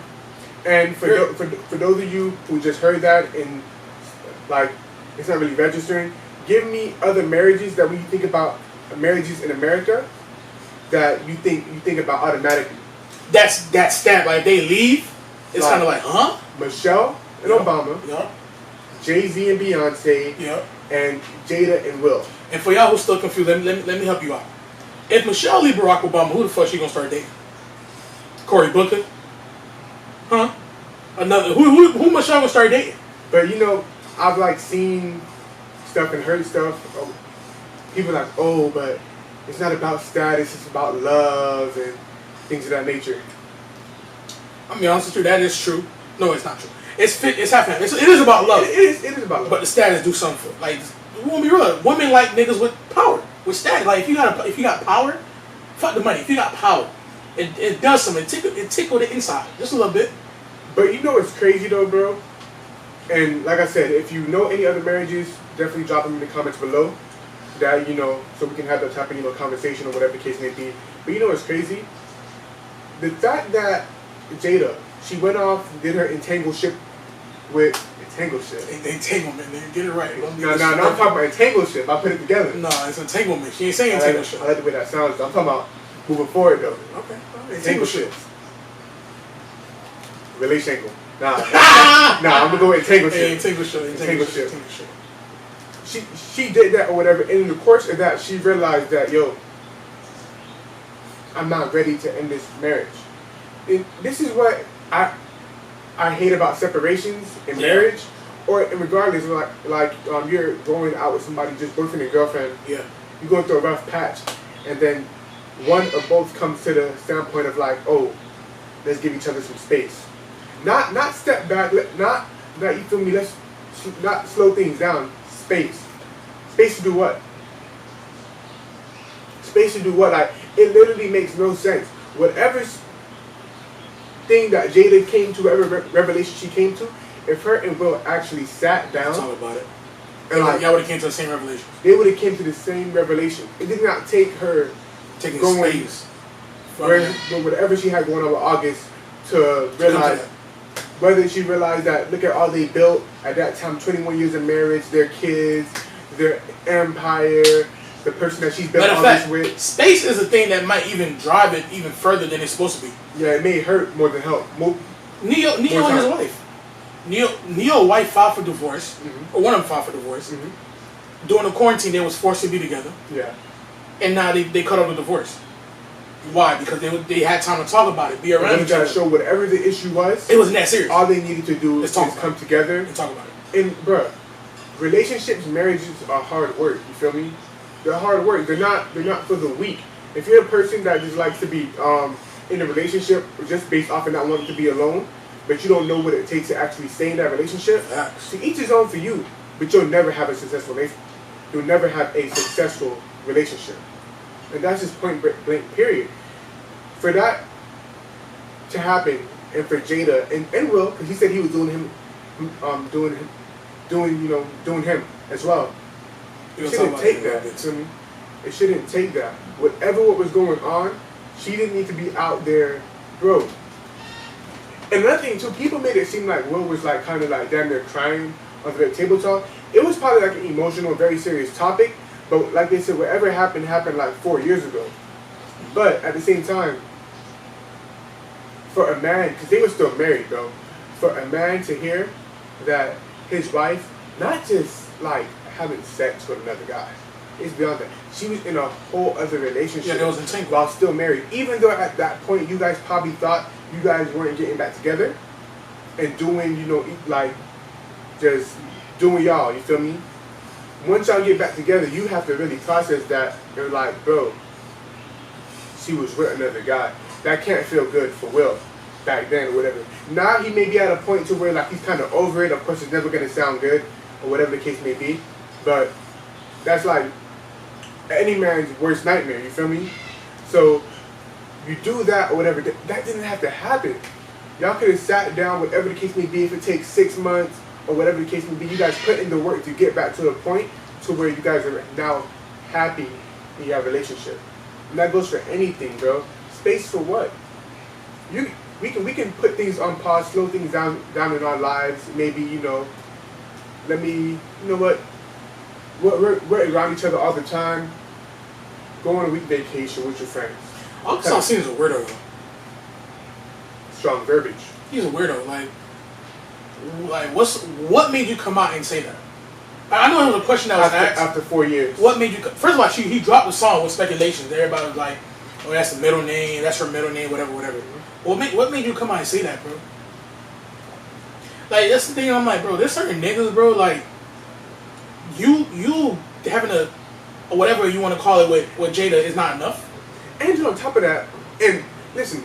And for those of you who just heard that and like it's not really registering, give me other marriages that when you think about marriages in America that you think about automatically. That's stamp. Like they leave, it's kind of like, huh? Michelle and Obama. Yeah. Jay-Z and Beyonce. Yeah. And Jada and Will. And for y'all who's still confused, let me help you out. If Michelle leave Barack Obama, who the fuck she gonna start dating? Cory Booker? Huh? Another who Michelle gonna start dating? But I've like seen stuff and heard stuff. People like, oh, but it's not about status, it's about love and things of that nature. I'm be honest with you, that is true. No, it's not true. It's half and half. It is about love. It is about love. But the status do something for it. Like, we won't be real. Women like niggas with power, with status. Like if you got power, fuck the money. If you got power, it does something. It tickle the inside just a little bit. But it's crazy though, bro. And like I said, if you know any other marriages, definitely drop them in the comments below. That so we can have that type of conversation or whatever the case may be. But it's crazy. The fact that Jada, she went off and did her Entangleship with Entangleship. Entanglement, nigga. Get it right. No, I'm talking about Entangleship. I put it together. No, it's entanglement. She ain't saying Entangleship. I like the way that sounds. I'm talking about moving forward though. Okay. Entangleship. Relationship. Nah, I'm gonna go with Entangleship. Entangleship. She did that or whatever, and in the course of that, she realized that I'm not ready to end this marriage. And this is what I hate about separations in marriage, or regardless, like you're going out with somebody, just boyfriend and girlfriend. Yeah. You're going through a rough patch, and then one or both comes to the standpoint of like, oh, let's give each other some space. Not step back. Not you feel me. Let's not slow things down. Space to do what? Space to do what? Like it literally makes no sense. whatever thing that Jada came to, whatever revelation she came to, if her and Will actually sat down, talk about it. and like y'all would have came to the same revelation. they would have came to the same revelation. It did not take her Taking going space. whatever she had going on with August to realize. Whether she realized that, look at all they built at that time, 21 years of marriage, their kids, their empire, the person that she's built all this with. Space is a thing that might even drive it even further than it's supposed to be. Yeah, it may hurt more than help. Neo and his wife. Neo's wife filed for divorce, or one of them filed for divorce. During the quarantine, they was forced to be together. Yeah. And now they cut off the divorce. Why? Because they had time to talk about it, be around each other. So whatever the issue was, it wasn't that serious. All they needed to do is come together and talk about it. And bruh, relationships, marriages are hard work. You feel me? They're hard work. They're not for the weak. If you're a person that just likes to be in a relationship just based off of not wanting to be alone, but you don't know what it takes to actually stay in that relationship, to each his own for you. But you'll never have a successful relationship. You'll never have a successful relationship. And that's just point blank period. For that to happen, and for Jada and Will, because he said he was doing him as well. It shouldn't take that. It shouldn't take that. Whatever what was going on, she didn't need to be out there, bro. And another thing too, people made it seem like Will was like kind of like damn near crying on the table talk. It was probably like an emotional, very serious topic. But like they said, whatever happened like 4 years ago. But at the same time, for a man, because they were still married though, for a man to hear that his wife, not just like having sex with another guy, it's beyond that. She was in a whole other relationship. Yeah, there was entangled. While still married. Even though at that point you guys probably thought you guys weren't getting back together and doing, like just doing y'all, you feel me? Once y'all get back together, you have to really process that. You're like, bro, she was with another guy. That can't feel good for Will back then or whatever. Now he may be at a point to where like he's kind of over it. Of course, it's never going to sound good or whatever the case may be. But that's like any man's worst nightmare, you feel me? So you do that or whatever. That didn't have to happen. Y'all could have sat down, whatever the case may be. If it takes 6 months or whatever the case may be, you guys put in the work to get back to a point to where you guys are now happy in your relationship. And that goes for anything, bro. Space for what? We can put things on pause, slow things down in our lives. Maybe, we're around each other all the time. Go on a week vacation with your friends. August Alsina is a weirdo though. Strong verbiage. He's a weirdo. Like what made you come out and say that? I know it was a question that was asked. After 4 years. What made you... First of all, he dropped the song with speculations. Everybody was like, oh, that's the middle name, that's her middle name, whatever. What made you come out and say that, bro? Like, that's the thing. I'm like, bro, there's certain niggas, bro, like, you having a... or whatever you want to call it with Jada is not enough. And on top of that, and listen,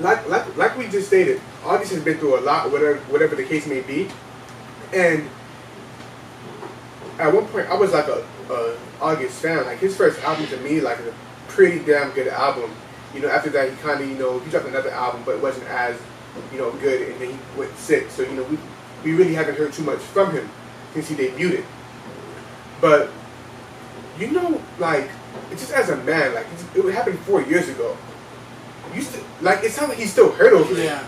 like we just stated, August has been through a lot, whatever the case may be. And at one point, I was like a August fan. Like his first album to me, like a pretty damn good album. After that he kind of he dropped another album, but it wasn't as good, and then he went sick. So we really haven't heard too much from him since he debuted it. But like just as a man, like it happened 4 years ago. You still like it sounds like he's still hurt over it. Yeah.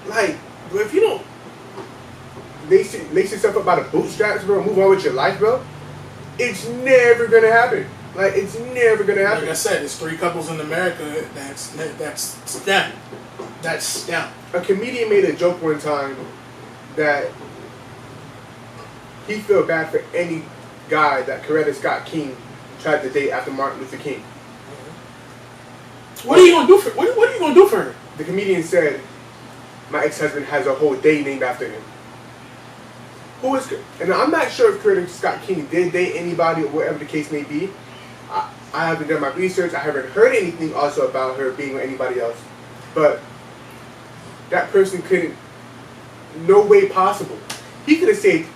Like, but if you don't lace yourself up by the bootstraps, bro, move on with your life, bro, it's never gonna happen. Like, it's never gonna happen. Like I said, there's 3 couples in America that's them. That's them. A comedian made a joke one time that he felt bad for any guy that Coretta Scott King tried to date after Martin Luther King. What are you gonna do for? What are you gonna do for her? The comedian said, "My ex-husband has a whole day named after him." Who is? And I'm not sure if Coretta Scott King did date anybody or whatever the case may be. I haven't done my research. I haven't heard anything also about her being with anybody else. But that person couldn't, no way possible. He could have saved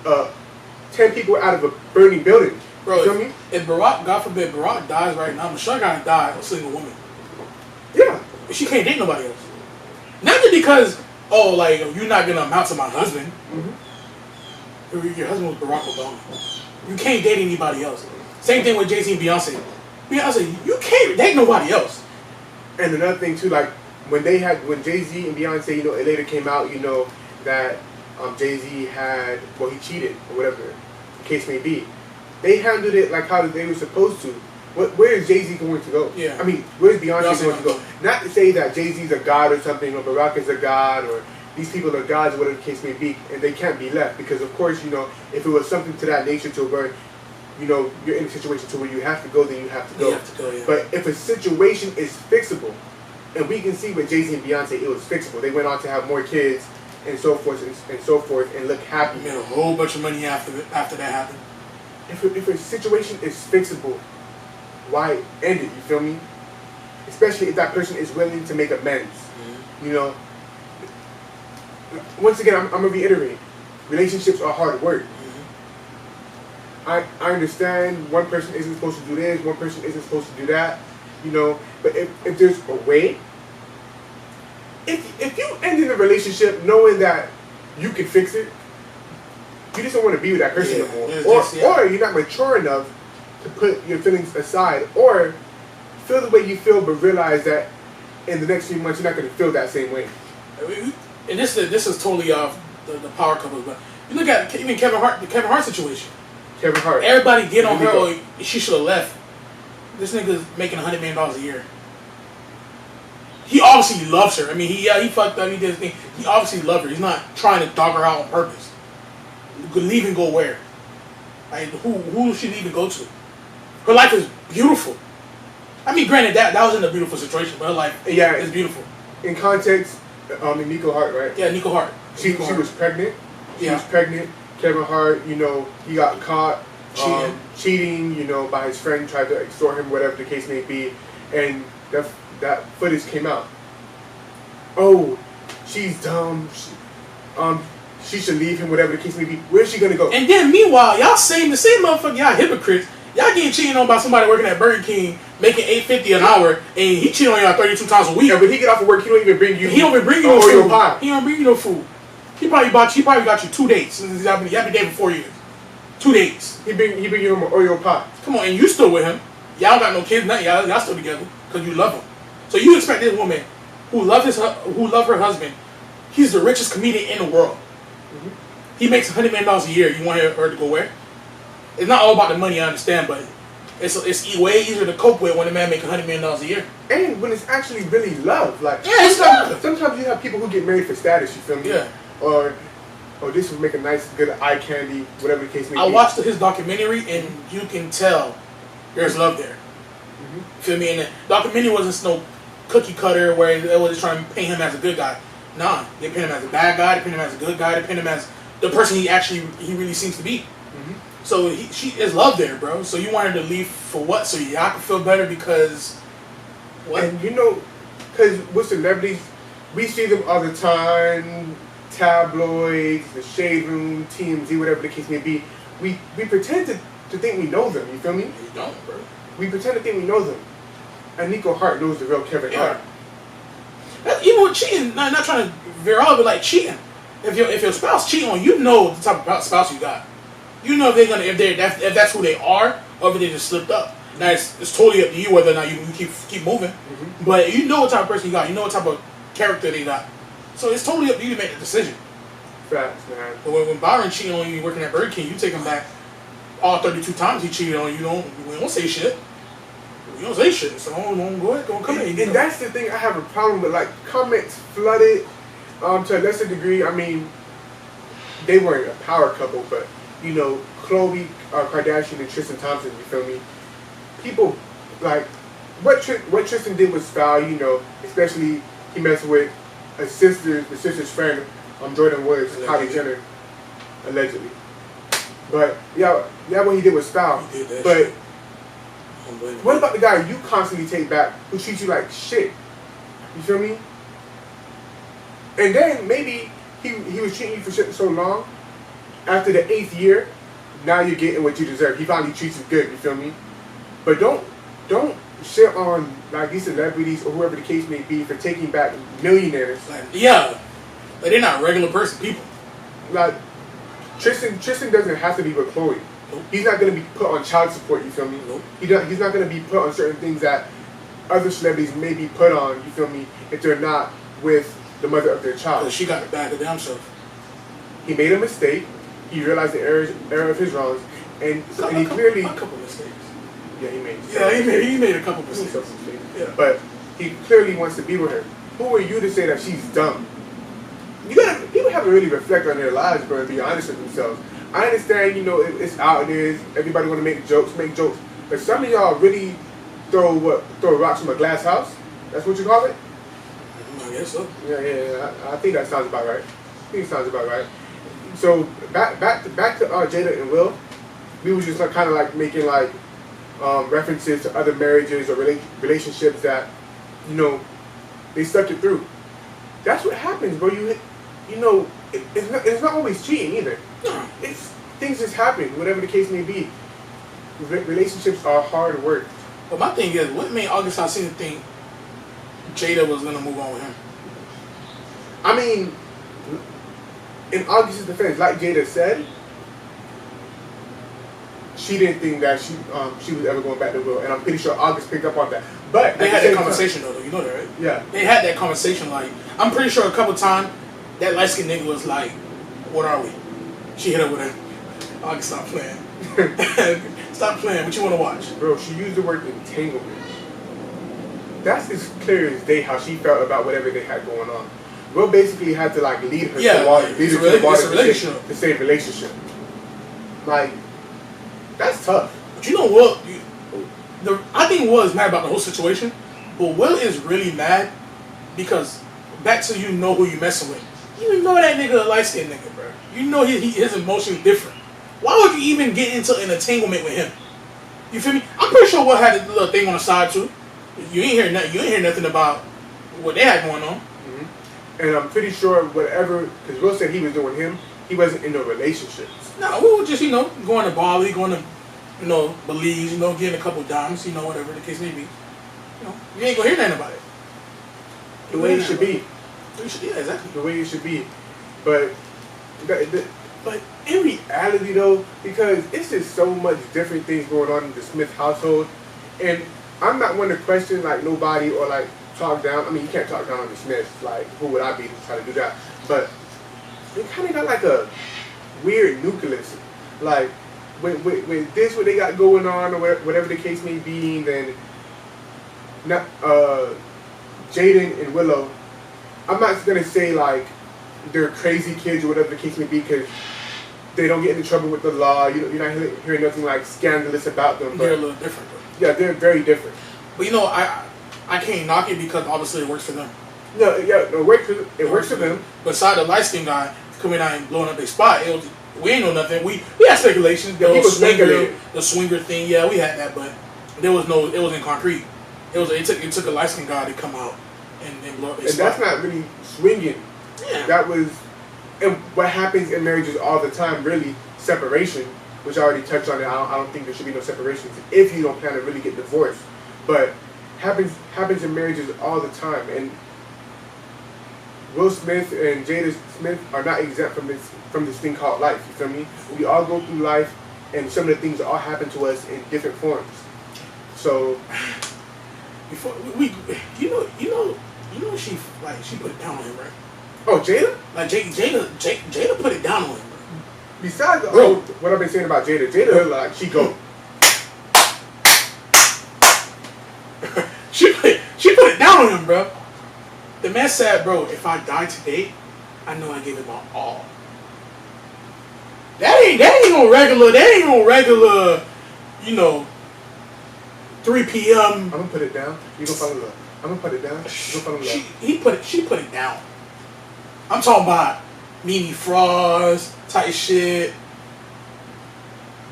10 people out of a burning building. Bro, you feel me? If Barack, God forbid, Barack dies right now, Michelle gotta die a single woman. Yeah. But she can't date nobody else. Not just because, oh, like, you're not going to amount to my husband. Your husband was Barack Obama. You can't date anybody else. Same thing with Jay-Z and Beyonce. Beyonce, you can't date nobody else. And another thing too, like when Jay-Z and Beyonce, it later came out, that Jay-Z had, he cheated or whatever the case may be. They handled it like how they were supposed to. Where is Jay-Z going to go? Yeah. I mean, where's Beyonce going to go? Not to say that Jay-Z's a god or something, or Barack is a god, or these people are gods, or whatever the case may be, and they can't be left. Because, of course, if it was something to that nature to where, you're in a situation to where you have to go, then you have to go. You have to go, yeah. But if a situation is fixable, and we can see with Jay-Z and Beyonce, it was fixable. They went on to have more kids, and so forth, and look happy. Made a whole bunch of money after that happened. If a situation is fixable, why end it? You feel me? Especially if that person is willing to make amends. Once again, I'm gonna reiterate: relationships are hard work. I understand one person isn't supposed to do this, one person isn't supposed to do that. But if there's a way, if you end in a relationship knowing that you can fix it, you just don't want to be with that person anymore. Or you're not mature enough to put your feelings aside, or feel the way you feel, but realize that in the next few months you're not going to feel that same way. And this is totally off the power couple, but you look at even Kevin Hart situation. Kevin Hart. Everybody get on her. Oh, she should have left. This nigga's making $100 million a year. He obviously loves her. I mean, he fucked up. He did his thing. He obviously loved her. He's not trying to dog her out on purpose. Leave and go where? Like, who should he even go to? Her life is beautiful. I mean, granted, that was in a beautiful situation, but her life is beautiful. In context, Nico Hart, right? Yeah, Nico Hart. She was pregnant. She was pregnant. Kevin Hart, he got caught cheating, by his friend, tried to extort him, whatever the case may be, and that footage came out. Oh, she's dumb. She should leave him, whatever the case may be. Where's she gonna go? And then meanwhile, y'all saying the same motherfucker, y'all hypocrites. Y'all getting cheated on by somebody working at Burger King, making $8.50 an hour, and he cheating on y'all 32 times a week. Yeah, but he get off of work, he don't even bring you. He don't even bring you no food. Pie. He don't bring you no food. He probably got you 2 dates. Y'all been dating for 4 years. 2 dates. He bring you an Oreo pie. Come on, and you still with him. Y'all got no kids, nothing. Y'all still together because you love him. So you expect this woman who love her husband, he's the richest comedian in the world. He makes $100 million a year. You want her to go where? It's not all about the money, I understand, but it's way easier to cope with when a man makes $100 million a year. And when it's actually really love, like sometimes you have people who get married for status. You feel me? Yeah. Or this would make a nice, good eye candy, whatever the case may be. I watched his documentary, and you can tell there's love there. Feel me? And the documentary wasn't no cookie cutter where they was trying to paint him as a good guy. Nah, they paint him as a bad guy. They paint him as a good guy. They paint him as the person he really seems to be. So she is love there, bro. So you want her to leave for what? So y'all can feel better because what? And because with celebrities, we see them all the time. Tabloids, the Shade Room, TMZ, whatever the case may be. We pretend to think we know them. You feel me? You don't, bro. We pretend to think we know them. And Nico Hart knows the real Kevin Hart. Even with cheating, not trying to veer off, but like cheating. If your spouse cheating on you, you know the type of spouse you got. You know if that's who they are, or if they just slipped up. Now it's totally up to you whether or not you keep moving. But you know what type of person you got. You know what type of character they got. So it's totally up to you to make the decision. Facts, man. But when Byron cheated on you working at Burger King, you take him back all 32 times he cheated on you. We don't say shit. We don't say shit. So don't go ahead, come in. And that's the thing I have a problem with. Like, comments flooded to a lesser degree. I mean, they weren't a power couple, but Khloe Kardashian and Tristan Thompson. You feel me? People like what Tristan did was foul. Especially he messed with the sister's friend, Jordan Woods, Kylie Jenner, allegedly. But what he did was foul. He did that but shit. What about the guy you constantly take back who treats you like shit? You feel me? And then maybe he was treating you for shit so long. After the 8th year, now you're getting what you deserve. He finally treats you good. You feel me? But don't shit front on like these celebrities or whoever the case may be for taking back millionaires. Like, yeah, like they're not regular people. Like Tristan doesn't have to be with Chloe. Nope. He's not going to be put on child support. You feel me? Nope. He's not going to be put on certain things that other celebrities may be put on. You feel me? If they're not with the mother of their child. Because she got the bag of damn self. He made a mistake. He realized the error of his wrongs, and he clearly a couple mistakes. Yeah, he made. Yeah, he made a couple mistakes. Yeah. But he clearly wants to be with her. Who are you to say that she's dumb? People have to really reflect on their lives, bro, and be honest with themselves. I understand, it's out there. Everybody want to make jokes. But some of y'all really throw rocks from a glass house. That's what you call it? I guess so. Yeah. I think that sounds about right. So back to Jada and Will. We were just kind of like making like references to other marriages or relationships that they stuck it through. That's what happens, bro. It's not always cheating either. No. Things just happen, whatever the case may be. Relationships are hard work. But my thing is, what made August Alsina think Jada was gonna move on with him? I mean, in August's defense, like Jada said, she didn't think that she was ever going back to Will, and I'm pretty sure August picked up on that. But they had that conversation though. You know that, right? Yeah. They had that conversation. Like, I'm pretty sure a couple times that light skinned nigga was like, "What are we?" She hit up with him. August, stop playing. Stop playing. What you want to watch? Bro, she used the word entanglement. That's as clear as day how she felt about whatever they had going on. Will basically had to like lead her to water, to save relationship. Like, that's tough. But you know what? I think Will is mad about the whole situation, but Will is really mad because back to who you messing with. You know that nigga a light skinned nigga, bro. You know his emotions different. Why would you even get into an entanglement with him? You feel me? I'm pretty sure Will had a little thing on the side too. You ain't hear nothing about what they had going on. Mm-hmm. And I'm pretty sure whatever, because Will said he was doing him, he wasn't in no relationships. No, we were just going to Bali, going to Belize, getting a couple dimes, whatever the case may be. You ain't gonna hear nothing about it. The way it should be. Yeah, exactly. The way it should be. But in reality though, because it's just so much different things going on in the Smith household, and I'm not one to question like nobody or like talk down. I mean, you can't talk down on the Smiths. Like, who would I be to try to do that? But they kind of got like a weird nucleus. Like, with this, what they got going on, or whatever the case may be, then Jaden and Willow, I'm not gonna say like they're crazy kids or whatever the case may be, because they don't get into trouble with the law. You're not hearing nothing like scandalous about them. But they're a little different, though. Yeah, they're very different. But I can't knock it because obviously it works for them. No, yeah, it works for them. Beside the light skin guy coming out and blowing up their spot, we ain't know nothing. We had speculations. The swinger thing, yeah, we had that, but it wasn't concrete. It took a light skin guy to come out and blow up their spot. And that's not really swinging. Yeah. That was, and what happens in marriages all the time, really, separation, which I already touched on it. I don't think there should be no separations if you don't plan to really get divorced. But happens in marriages all the time, and Will Smith and Jada Smith are not exempt from this thing called life. You feel me? We all go through life, and some of the things all happen to us in different forms. So, before she put it down on him, right? Oh, Jada? Like Jada put it down on him, bro. Besides what I've been saying about Jada, like, she go. she put it down on him, bro. The man said, bro, if I die today, I know I gave it my all. That ain't no regular, 3 p.m. I'm gonna put it down. You gonna follow up. I'm gonna put it down. You gonna follow up. She put it down. I'm talking about Mimi Frost type shit.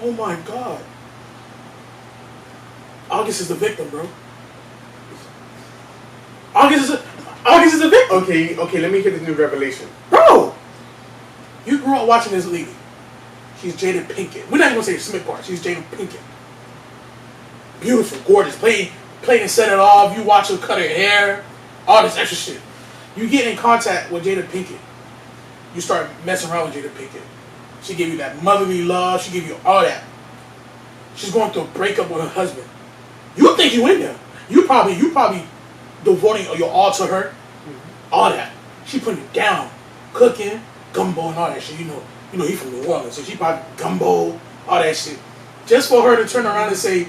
Oh my God. August is the victim, bro. August is the victim. Okay, let me get this new revelation. Bro! You grew up watching this lady. She's Jada Pinkett. We're not even gonna say the Smith part. She's Jada Pinkett. Beautiful, gorgeous, played plate and set it off. You watch her cut her hair, all this extra shit. You get in contact with Jada Pinkett. You start messing around with Jada Pinkett. She give you that motherly love. She give you all that. She's going through a breakup with her husband. You think you in there? You probably devoting your all to her. All that. She putting it down, cooking, gumbo and all that shit. You know he from New Orleans, so she probably gumbo, all that shit, just for her to turn around and say,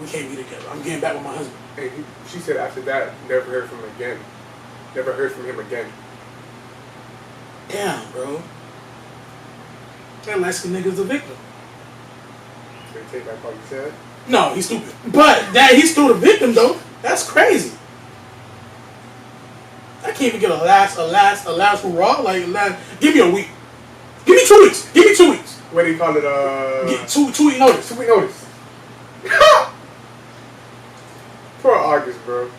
"We can't be together. I'm getting back with my husband." And she said after that, never heard from him again. Never heard from him again. Damn, bro. That light-skinned nigga's the victim. Can you take back what you said? No, he's stupid. But that he's still the victim though. That's crazy. I can't even get a last hurrah. Like give me a week. Give me 2 weeks. Give me 2 weeks. What do you call it? Get two-week notice. 2 week notice. Poor August, bro.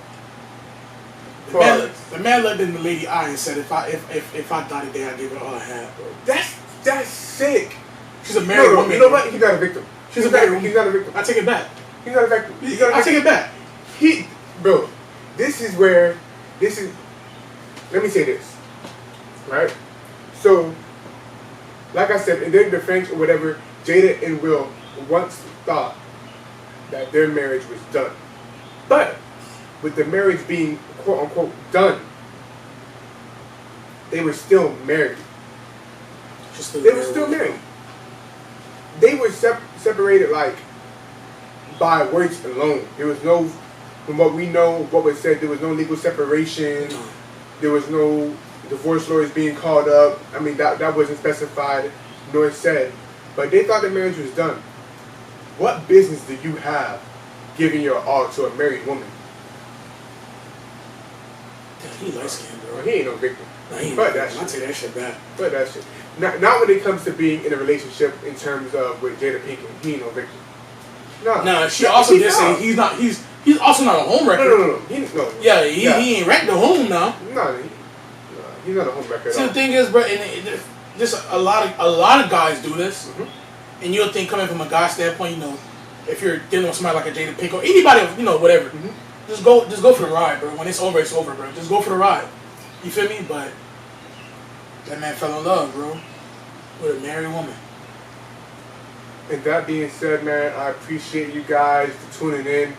The man looked in the lady eye and said, "If I die today, I give it all I have, bro." That's sick. She's a married woman. You know what? He's not a victim. She's a married woman. He's not a victim. I take it back. He's not a victim. I take it back. Bro, this is where let me say this, right? So, like I said, in their defense or whatever, Jada and Will once thought that their marriage was done. But, with the marriage being quote-unquote done, they were still married. They were still married. They were separated, like, by words alone. There was no, from what we know, what was said, there was no legal separation. There was no divorce lawyers being called up. I mean, that wasn't specified nor said. But they thought the marriage was done. What business do you have giving your all to a married woman? He light-skinned, bro. He ain't no victim. But that shit. I take that shit back. But that shit. Not when it comes to being in a relationship in terms of with Jada Pinkett. He ain't no victim. No. She also did say he's not. He's also not a homewrecker. No. He ain't wrecked the home now. No, he's not a homewrecker. See, the thing is, bro, and just a lot of guys do this, and you'll think coming from a guy standpoint, if you're dealing with somebody like a Jada Pinkett or anybody, whatever, just go for the ride, bro. When it's over, bro. Just go for the ride. You feel me? But that man fell in love, bro, with a married woman. And that being said, man, I appreciate you guys for tuning in.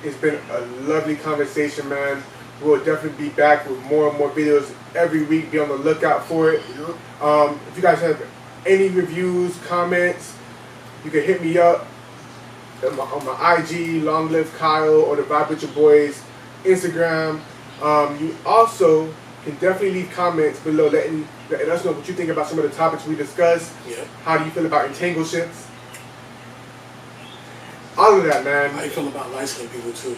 It's been a lovely conversation, man. We'll definitely be back with more and more videos every week. Be on the lookout for it. If you guys have any reviews, comments, you can hit me up on my IG, Long Live Kyle, or the Vibe With Your Boys Instagram. You also can definitely leave comments below letting us know what you think about some of the topics we discussed. Yeah. How do you feel about entangleships? All of that, man. How you feel about light-skinned people, too?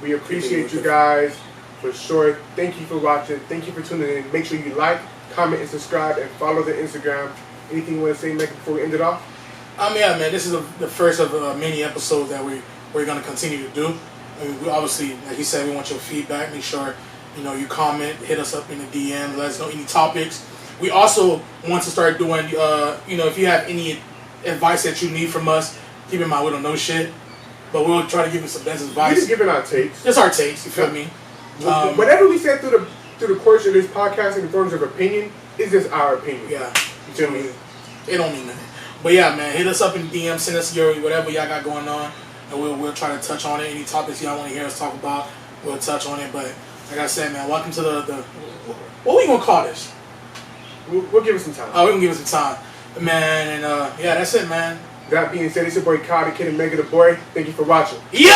We appreciate you guys, for sure. Thank you for watching. Thank you for tuning in. Make sure you like, comment, and subscribe, and follow the Instagram. Anything you want to say, Megan, before we end it off? Yeah, man. This is the first of many episodes that we're going to continue to do. I mean, we obviously, like you said, we want your feedback. Make sure, you comment, hit us up in the DM, let us know any topics. We also want to start doing, if you have any advice that you need from us, keep in mind we don't know shit, but we'll try to give you some best advice. We're just giving our takes. Just our takes, you feel me? Whatever we said through the course of this podcast in terms of opinion is just our opinion. Yeah. You feel me? It don't mean nothing. But yeah, man, hit us up in DM, send us your whatever y'all got going on, and we'll try to touch on it. Any topics y'all want to hear us talk about, we'll touch on it. But like I said, man, welcome to the what we gonna call this? We'll give it some time. We can give it some time, man. And yeah, that's it, man. That being said, it's your boy Kyle, the Kid, and Mega the Boy. Thank you for watching. Yeah!